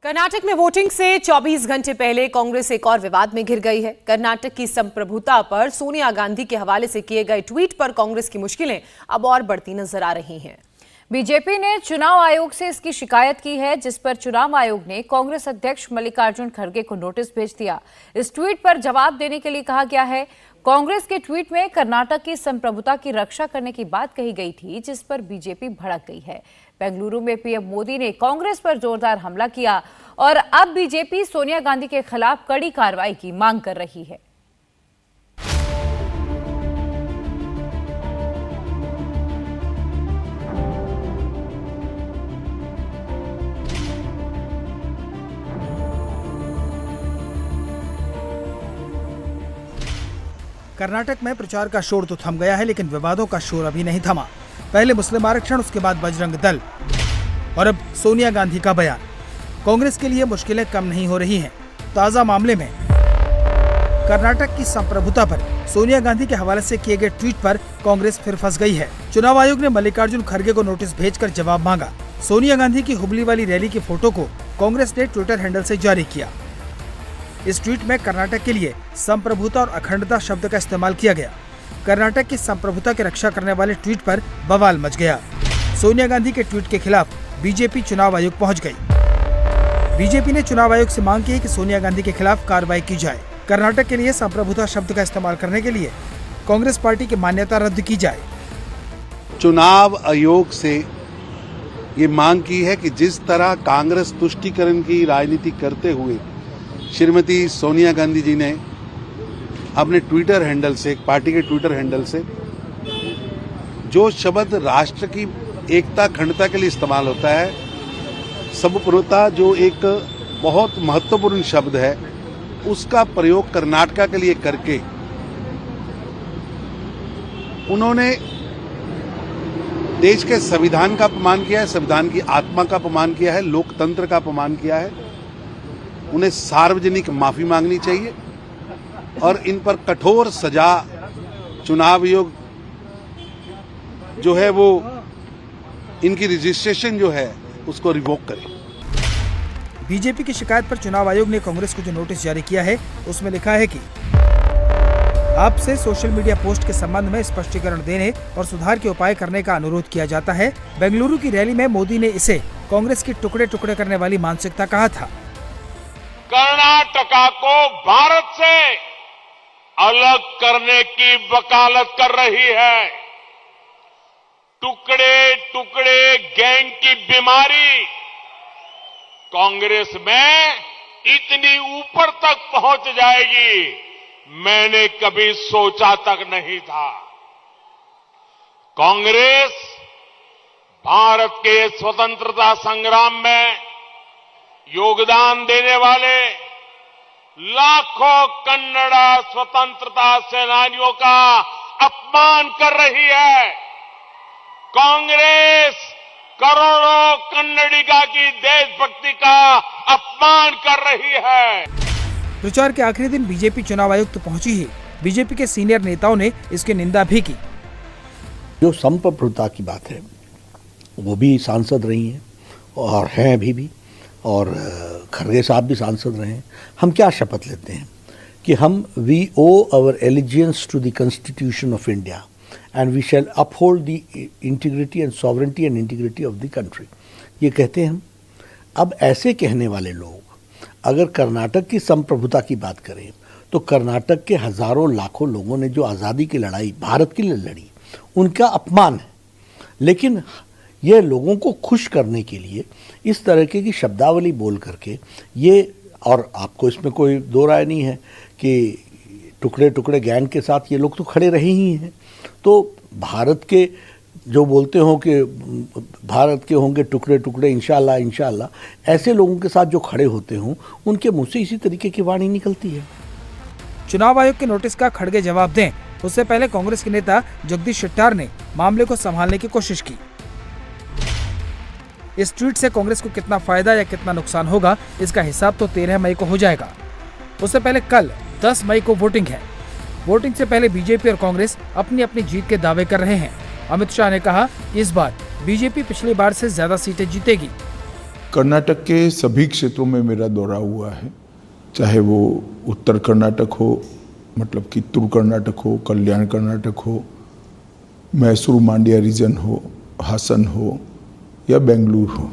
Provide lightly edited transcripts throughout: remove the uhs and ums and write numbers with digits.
कर्नाटक में वोटिंग से 24 घंटे पहले कांग्रेस एक और विवाद में घिर गई है। कर्नाटक की संप्रभुता पर सोनिया गांधी के हवाले से किए गए ट्वीट पर कांग्रेस की मुश्किलें अब और बढ़ती नजर आ रही हैं। बीजेपी ने चुनाव आयोग से इसकी शिकायत की है, जिस पर चुनाव आयोग ने कांग्रेस अध्यक्ष मल्लिकार्जुन खड़गे को नोटिस भेज दिया। इस ट्वीट पर जवाब देने के लिए कहा गया है। कांग्रेस के ट्वीट में कर्नाटक की संप्रभुता की रक्षा करने की बात कही गई थी, जिस पर बीजेपी भड़क गई है। बेंगलुरु में पीएम मोदी ने कांग्रेस पर जोरदार हमला किया और अब बीजेपी सोनिया गांधी के खिलाफ कड़ी कार्रवाई की मांग कर रही है। कर्नाटक में प्रचार का शोर तो थम गया है, लेकिन विवादों का शोर अभी नहीं थमा। पहले मुस्लिम आरक्षण, उसके बाद बजरंग दल और अब सोनिया गांधी का बयान। कांग्रेस के लिए मुश्किलें कम नहीं हो रही हैं। ताजा मामले में कर्नाटक की संप्रभुता पर सोनिया गांधी के हवाले से किए गए ट्वीट पर कांग्रेस फिर फंस गई है। चुनाव आयोग ने मल्लिकार्जुन खड़गे को नोटिस भेजकर जवाब मांगा। सोनिया गांधी की हुबली वाली रैली की फोटो को कांग्रेस ने ट्विटर हैंडल से जारी किया। इस ट्वीट में कर्नाटक के लिए संप्रभुता और अखंडता शब्द का इस्तेमाल किया गया। कर्नाटक की संप्रभुता की रक्षा करने वाले ट्वीट पर बवाल मच गया। सोनिया गांधी के ट्वीट के खिलाफ बीजेपी चुनाव आयोग पहुंच गई। बीजेपी ने चुनाव आयोग से मांग की है कि सोनिया गांधी के खिलाफ कार्रवाई की जाए। कर्नाटक के लिए संप्रभुता शब्द का इस्तेमाल करने के लिए कांग्रेस पार्टी की मान्यता रद्द की जाए। चुनाव आयोग से ये मांग की है कि जिस तरह कांग्रेस तुष्टीकरण की राजनीति करते हुए श्रीमती सोनिया गांधी जी ने अपने ट्विटर हैंडल से, पार्टी के ट्विटर हैंडल से जो शब्द राष्ट्र की एकता अखंडता के लिए इस्तेमाल होता है, संप्रभुता जो एक बहुत महत्वपूर्ण शब्द है, उसका प्रयोग कर्नाटक के लिए करके उन्होंने देश के संविधान का अपमान किया है, संविधान की आत्मा का अपमान किया है, लोकतंत्र का अपमान किया है। उन्हें सार्वजनिक माफी मांगनी चाहिए और इन पर कठोर सजा चुनाव आयोग जो है वो इनकी रजिस्ट्रेशन जो है उसको रिवोक करे। बीजेपी की शिकायत पर चुनाव आयोग ने कांग्रेस को जो नोटिस जारी किया है, उसमें लिखा है कि आपसे सोशल मीडिया पोस्ट के संबंध में स्पष्टीकरण देने और सुधार के उपाय करने का अनुरोध किया जाता है। बेंगलुरु की रैली में मोदी ने इसे कांग्रेस की टुकड़े टुकड़े करने वाली मानसिकता कहा था। कर्नाटका को भारत से अलग करने की वकालत कर रही है। टुकड़े टुकड़े गैंग की बीमारी कांग्रेस में इतनी ऊपर तक पहुंच जाएगी, मैंने कभी सोचा तक नहीं था। कांग्रेस भारत के स्वतंत्रता संग्राम में योगदान देने वाले लाखों कन्नड़ा स्वतंत्रता सेनानियों का अपमान कर रही है। कांग्रेस करोड़ों कन्नडिगा की देशभक्ति का अपमान कर रही है। प्रचार के आखिरी दिन बीजेपी चुनाव आयोग तो पहुंची ही। बीजेपी के सीनियर नेताओं ने इसकी निंदा भी की। जो संप्रभुता की बात है, वो भी सांसद रही हैं और हैं अभी भी, और खड़गे साहब भी सांसद रहे हैं। हम क्या शपथ लेते हैं कि हम we owe our allegiance to the constitution of India and we shall uphold the integrity and sovereignty and integrity of the country, ये कहते हैं हम। अब ऐसे कहने वाले लोग अगर कर्नाटक की संप्रभुता की बात करें तो कर्नाटक के हजारों लाखों लोगों ने जो आज़ादी की लड़ाई भारत के लिए लड़ी, उनका अपमान है। लेकिन ये लोगों को खुश करने के लिए इस तरह की शब्दावली बोल करके ये, और आपको इसमें कोई दो राय नहीं है कि टुकड़े टुकड़े गैंग के साथ ये लोग तो खड़े रहे ही हैं। तो भारत के जो बोलते हो कि भारत के होंगे टुकड़े टुकड़े इंशाल्लाह इंशाल्लाह, ऐसे लोगों के साथ जो खड़े होते हों, उनके मुंह से इसी तरीके की वाणी निकलती है। चुनाव आयोग के नोटिस का खड़गे जवाब दें, उससे पहले कांग्रेस के नेता जगदीश शेट्टार ने मामले को संभालने की कोशिश की। इस ट्वीट से कांग्रेस को कितना फायदा या कितना नुकसान होगा, इसका हिसाब तो 13 मई को हो जाएगा। उससे पहले कल 10 मई को वोटिंग है। वोटिंग से पहले बीजेपी और कांग्रेस अपनी अपनी जीत के दावे कर रहे हैं। अमित शाह ने कहा कि इस बार बीजेपी पिछली बार से ज्यादा सीटें जीतेगी। कर्नाटक के सभी क्षेत्रों में मेरा दौरा हुआ है, चाहे वो उत्तर कर्नाटक हो, मतलब कित्तूर कर्नाटक हो, कल्याण कर्नाटक हो, मैसूर मांड्या रीजन हो, हासन हो या बेंगलुरु हो।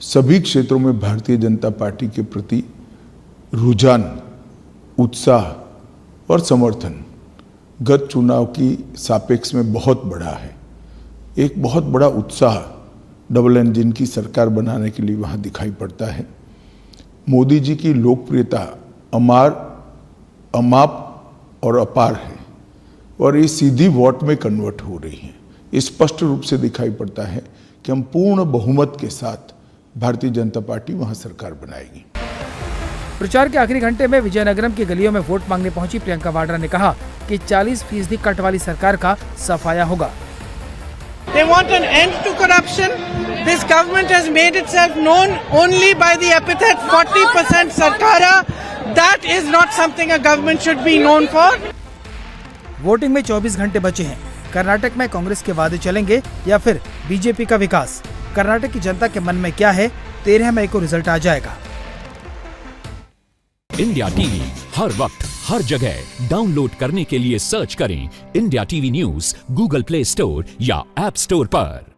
सभी क्षेत्रों में भारतीय जनता पार्टी के प्रति रुझान, उत्साह और समर्थन गत चुनाव की सापेक्ष में बहुत बड़ा है। एक बहुत बड़ा उत्साह डबल इंजन की सरकार बनाने के लिए वहाँ दिखाई पड़ता है। मोदी जी की लोकप्रियता अमाप और अपार है और ये सीधी वोट में कन्वर्ट हो रही है। ये स्पष्ट रूप से दिखाई पड़ता है कि हम पूर्ण बहुमत के साथ भारतीय जनता पार्टी वहाँ सरकार बनाएगी। प्रचार के आखिरी घंटे में विजयनगरम की गलियों में वोट मांगने पहुंची प्रियंका वाड्रा ने कहा कि 40% कट वाली सरकार का सफाया होगा। They want an end to corruption. This government has made itself known only by the epithet 40% Sarkara. That is not something a government should be known for. Voting में 24 घंटे बचे हैं। कर्नाटक में कांग्रेस के वादे चलेंगे या फिर बीजेपी का विकास? कर्नाटक की जनता के मन में क्या है? 13 मई को रिजल्ट आ जाएगा। इंडिया टीवी हर वक्त हर जगह डाउनलोड करने के लिए सर्च करें India TV news Google play store या ऐप स्टोर पर।